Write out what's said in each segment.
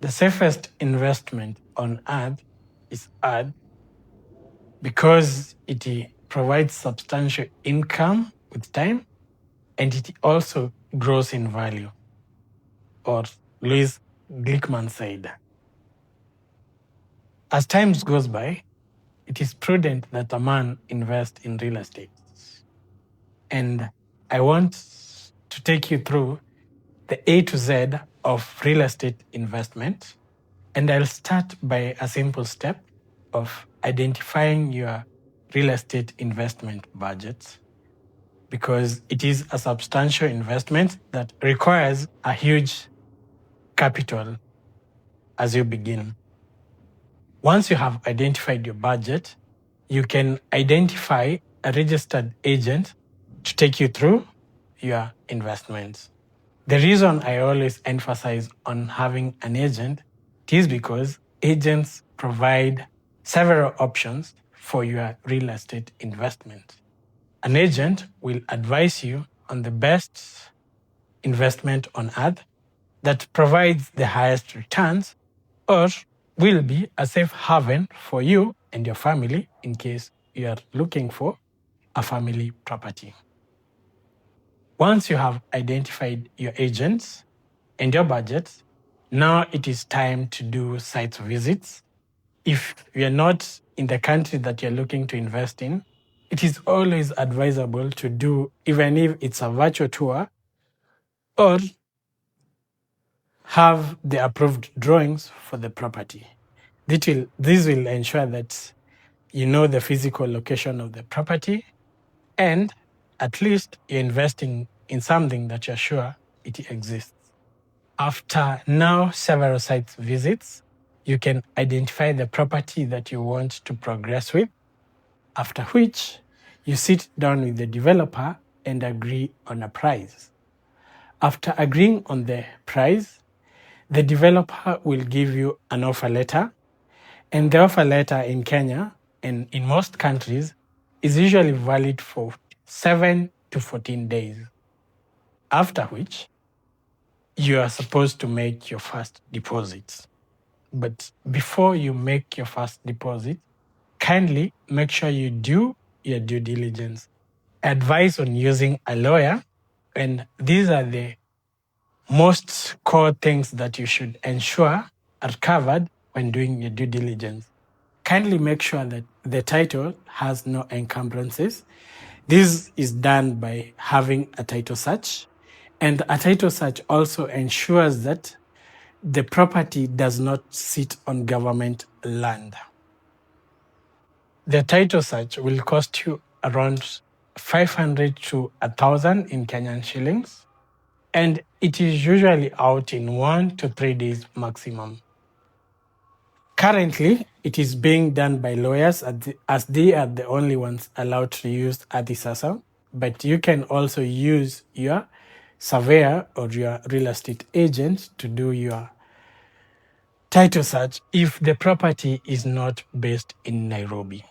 The safest investment on earth is earth because it provides substantial income with time and it also grows in value. Or Louis Glickman said, as time goes by, it is prudent that a man invest in real estate. And I want to take you through the A to Z of real estate investment. And I'll start by a simple step of identifying your real estate investment budget, because it is a substantial investment that requires a huge capital as you begin. Once you have identified your budget, you can identify a registered agent to take you through your investments. The reason I always emphasize on having an agent is because agents provide several options for your real estate investment. An agent will advise you on the best investment on earth that provides the highest returns or will be a safe haven for you and your family in case you are looking for a family property. Once you have identified your agents and your budget, now it is time to do site visits. If you're not in the country that you're looking to invest in, it is always advisable to do, even if it's a virtual tour, or have the approved drawings for the property. This will ensure that you know the physical location of the property and at least you're investing in something that you're sure it exists. After now several site visits, you can identify the property that you want to progress with, after which you sit down with the developer and agree on a price. After agreeing on the price, the developer will give you an offer letter, and the offer letter in Kenya and in most countries is usually valid for 7 to 14 days, after which you are supposed to make your first deposit. But before you make your first deposit, kindly make sure you do your due diligence. Advise on using a lawyer, and these are the most core things that you should ensure are covered when doing your due diligence. Kindly make sure that the title has no encumbrances. This is done by having a title search, and a title search also ensures that the property does not sit on government land. The title search will cost you around 500 to 1,000 in Kenyan shillings, and it is usually out in 1 to 3 days maximum. Currently, it is being done by lawyers as they are the only ones allowed to use Adisasa, but you can also use your surveyor or your real estate agent to do your title search if the property is not based in Nairobi.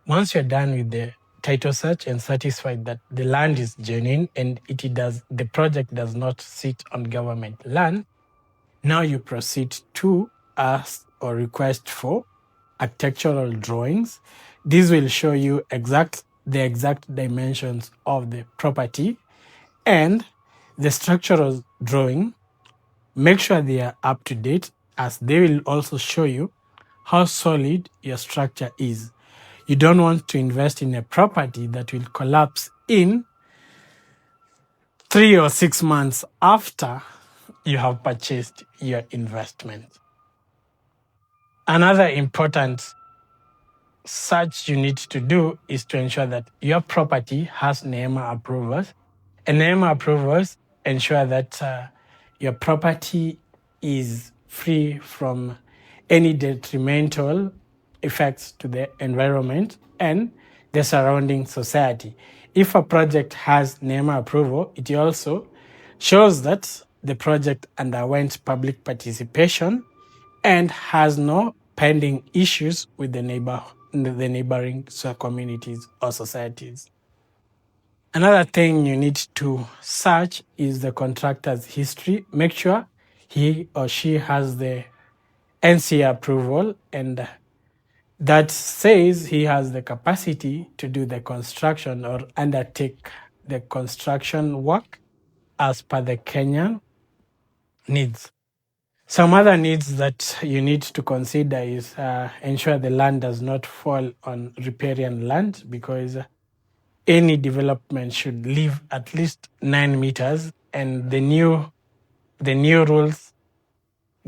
Once you're done with the title search and satisfied that the land is genuine and the project does not sit on government land, now you proceed to ask or request for architectural drawings. This will show you the exact dimensions of the property and the structural drawing. Make sure they are up to date, as they will also show you how solid your structure is. You don't want to invest in a property that will collapse in 3 or 6 months after you have purchased your investment. Another important search you need to do is to ensure that your property has NEMA approvals. And NEMA approvals ensure that your property is free from any detrimental effects to the environment and the surrounding society. If a project has NEMA approval, it also shows that the project underwent public participation and has no pending issues with the neighboring communities or societies. Another thing you need to search is the contractor's history. Make sure he or she has the NC approval, and that says he has the capacity to do the construction or undertake the construction work as per the Kenyan needs. Some other needs that you need to consider is ensure the land does not fall on riparian land, because any development should leave at least 9 meters, and the new rules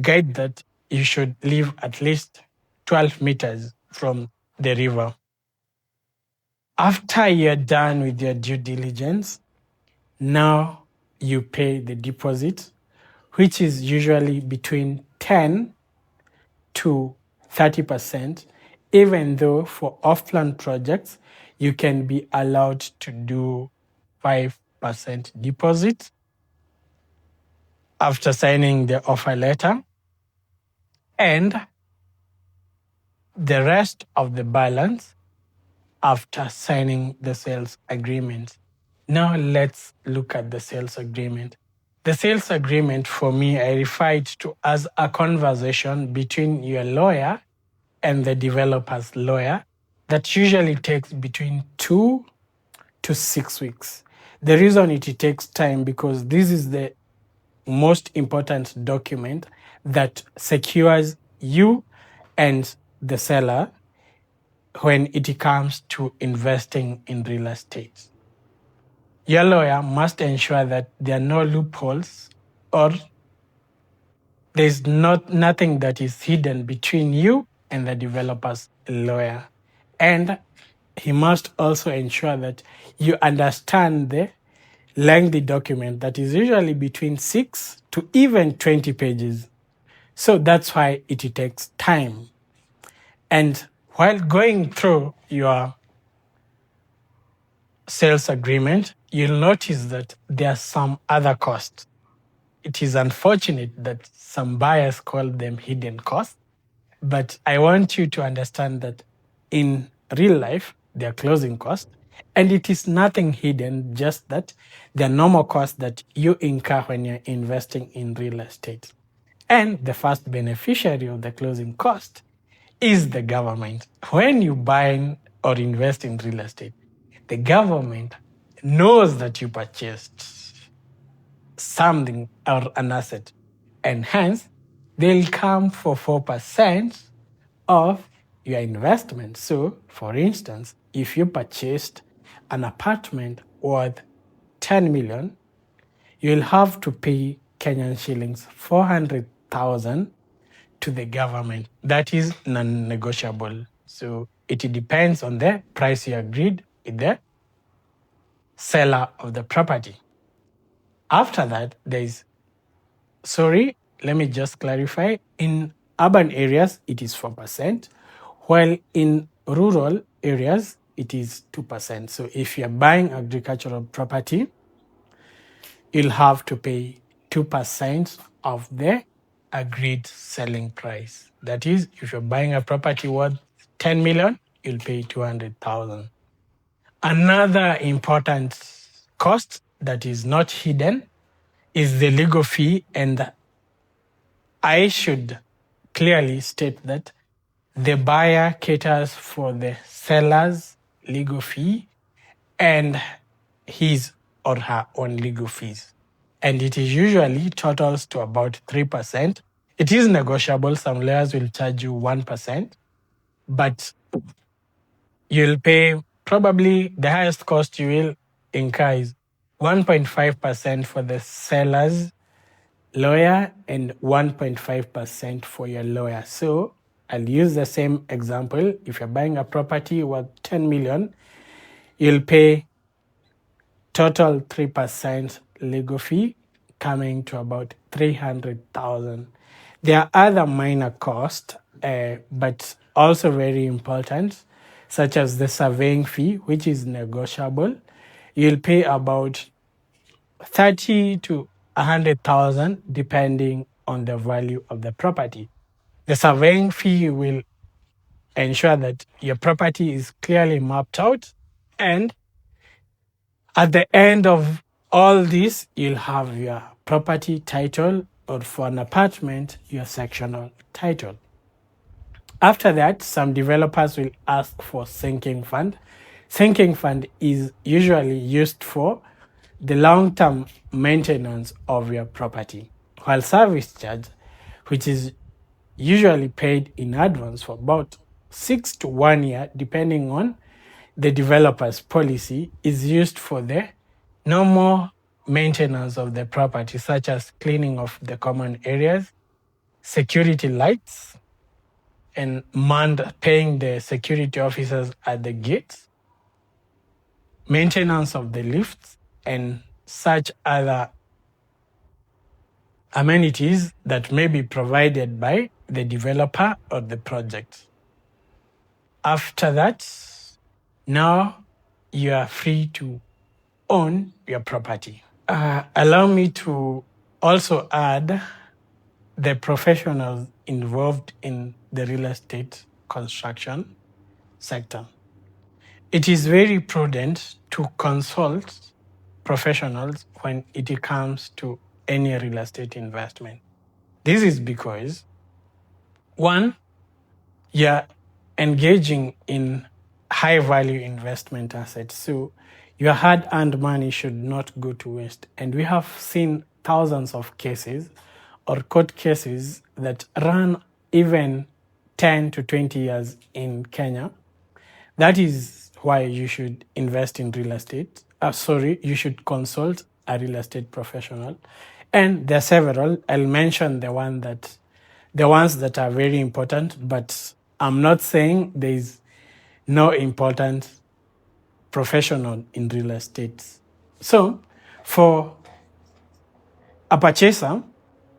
guide that you should leave at least 12 meters from the river. After you're done with your due diligence, now you pay the deposit, which is usually between 10 to 30%, even though for off-plan projects, you can be allowed to do 5% deposit after signing the offer letter, and the rest of the balance after signing the sales agreement. Now let's look at the sales agreement. The sales agreement, for me, I refer it to as a conversation between your lawyer and the developer's lawyer that usually takes between 2 to 6 weeks. The reason it takes time, because this is the most important document that secures you and the seller when it comes to investing in real estate. Your lawyer must ensure that there are no loopholes or there's nothing that is hidden between you and the developer's lawyer. And he must also ensure that you understand the lengthy document that is usually between 6 to even 20 pages. So that's why it takes time. And while going through your sales agreement, you'll notice that there are some other costs. It is unfortunate that some buyers call them hidden costs, but I want you to understand that in real life, they are closing costs, and it is nothing hidden, just that they're normal costs that you incur when you're investing in real estate. And the first beneficiary of the closing cost is the government. When you buy or invest in real estate, the government knows that you purchased something or an asset, and hence they'll come for 4% of your investment. So, for instance, if you purchased an apartment worth 10 million, you'll have to pay Kenyan shillings 400,000 to the government. That is non-negotiable. So it depends on the price you agreed with the seller of the property. After that, let me just clarify. In urban areas, it is 4%, while in rural areas, it is 2%. So if you're buying agricultural property, you'll have to pay 2% of the agreed selling price. That is, if you're buying a property worth 10 million, you'll pay 200,000. Another important cost that is not hidden is the legal fee, and I should clearly state that the buyer caters for the seller's legal fee and his or her own legal fees. And it is usually totals to about 3%. It is negotiable. Some lawyers will charge you 1%, but you'll pay probably the highest cost you will incur is 1.5% for the seller's lawyer and 1.5% for your lawyer. So I'll use the same example. If you're buying a property worth 10 million, you'll pay total 3% legal fee, coming to about 300,000. There are other minor costs, but also very important, such as the surveying fee, which is negotiable. You'll pay about 30 to 100,000 depending on the value of the property. The surveying fee will ensure that your property is clearly mapped out, and at the end of all this, you'll have your property title or for an apartment, your sectional title. After that, some developers will ask for sinking fund. Sinking fund is usually used for the long-term maintenance of your property, while service charge, which is usually paid in advance for about 6 to 1 year, depending on the developer's policy, is used for the normal maintenance of the property, such as cleaning of the common areas, security lights, and paying the security officers at the gates, maintenance of the lifts, and such other amenities that may be provided by the developer or the project. After that, now you are free to own your property. Allow me to also add the professionals involved in the real estate construction sector. It is very prudent to consult professionals when it comes to any real estate investment. This is because, one, you're engaging in high value investment assets. So your hard-earned money should not go to waste. And we have seen thousands of cases or court cases that run even 10 to 20 years in Kenya. That is why you should invest in real estate. You should consult a real estate professional. And there are several. I'll mention the ones that are very important, but I'm not saying there is no important professional in real estate. So for a purchaser,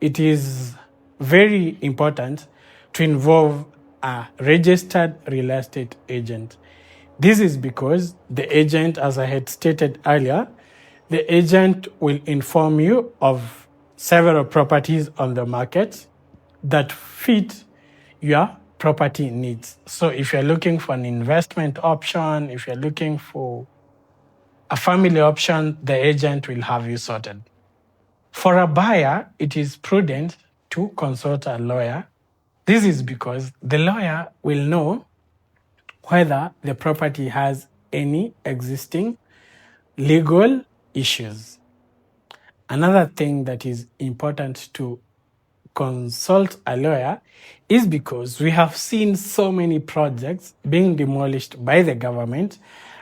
it is very important to involve a registered real estate agent. This is because the agent, as I had stated earlier, the agent will inform you of several properties on the market that fit your property needs. So if you're looking for an investment option, if you're looking for a family option, the agent will have you sorted. For a buyer, it is prudent to consult a lawyer. This is because the lawyer will know whether the property has any existing legal issues. Another thing that is important to consult a lawyer is because we have seen so many projects being demolished by the government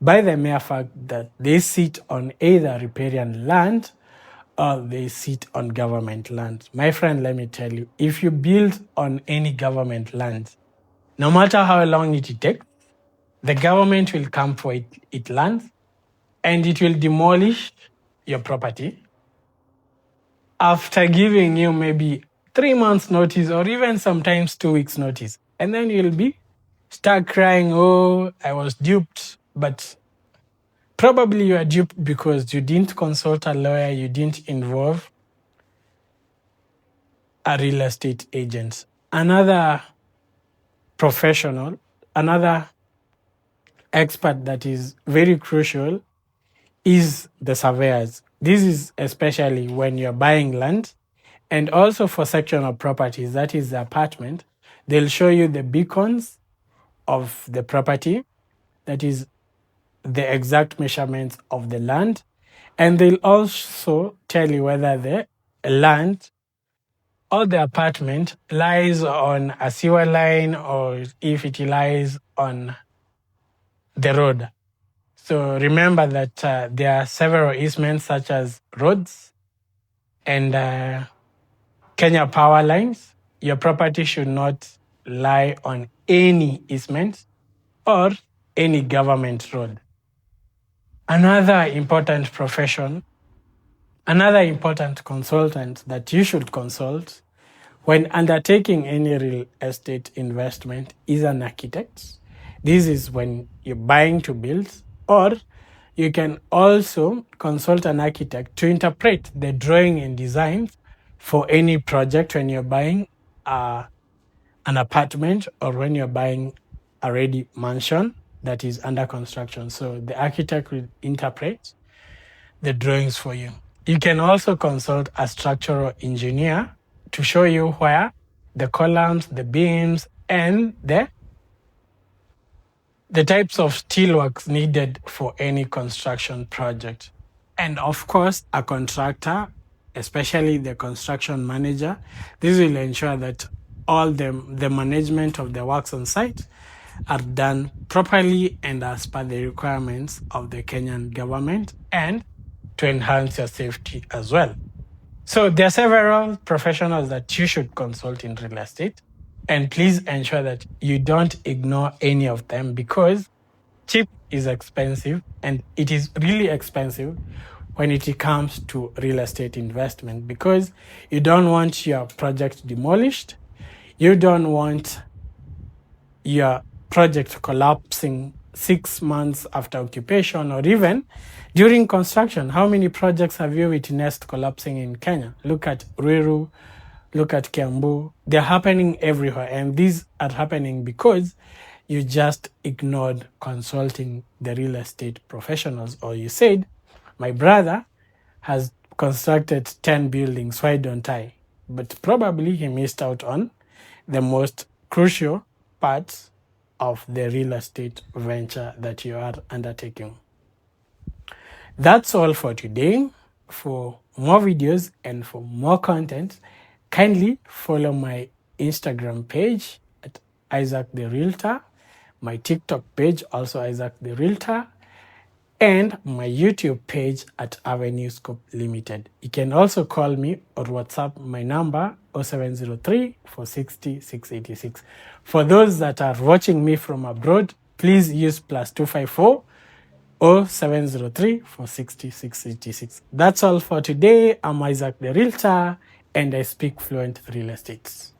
by the mere fact that they sit on either riparian land or they sit on government land. My friend, let me tell you, if you build on any government land, no matter how long it takes, the government will come for its land and it will demolish your property after giving you maybe 3 months notice or even sometimes 2 weeks notice. And then you'll start crying, oh, I was duped. But probably you are duped because you didn't consult a lawyer, you didn't involve a real estate agent. Another professional, another expert that is very crucial is the surveyors. This is especially when you're buying land and also for sectional properties, that is the apartment. They'll show you the beacons of the property, that is the exact measurements of the land. And they'll also tell you whether the land or the apartment lies on a sewer line or if it lies on the road. So remember that there are several easements such as roads and Kenya power lines. Your property should not lie on any easement or any government road. Another important consultant that you should consult when undertaking any real estate investment is an architect. This is when you're buying to build, or you can also consult an architect to interpret the drawing and designs for any project when you're buying an apartment or when you're buying a ready mansion that is under construction. So the architect will interpret the drawings for you. You can also consult a structural engineer to show you where the columns, the beams, and the types of steelworks needed for any construction project. And of course, a contractor, especially the construction manager, this will ensure that all the management of the works on site are done properly and as per the requirements of the Kenyan government, and to enhance your safety as well. So there are several professionals that you should consult in real estate, and please ensure that you don't ignore any of them, because cheap is expensive, and it is really expensive when it comes to real estate investment, because you don't want your project demolished. You don't want your project collapsing 6 months after occupation, or even during construction. How many projects have you witnessed collapsing in Kenya? Look at Ruiru, look at Kiambu. They're happening everywhere, and these are happening because you just ignored consulting the real estate professionals, or you said, my brother has constructed 10 buildings, why don't I? But probably he missed out on the most crucial parts of the real estate venture that you are undertaking. That's all for today. For more videos and for more content, kindly follow my Instagram page at Isaac the Realtor, my TikTok page also Isaac the Realtor, and my YouTube page at Avenue Scope Limited. You can also call me or WhatsApp my number 0703 460 686. For those that are watching me from abroad, please use +254 0703 460 686. That's all for today. I'm Isaac the Realtor, and I speak fluent real estate.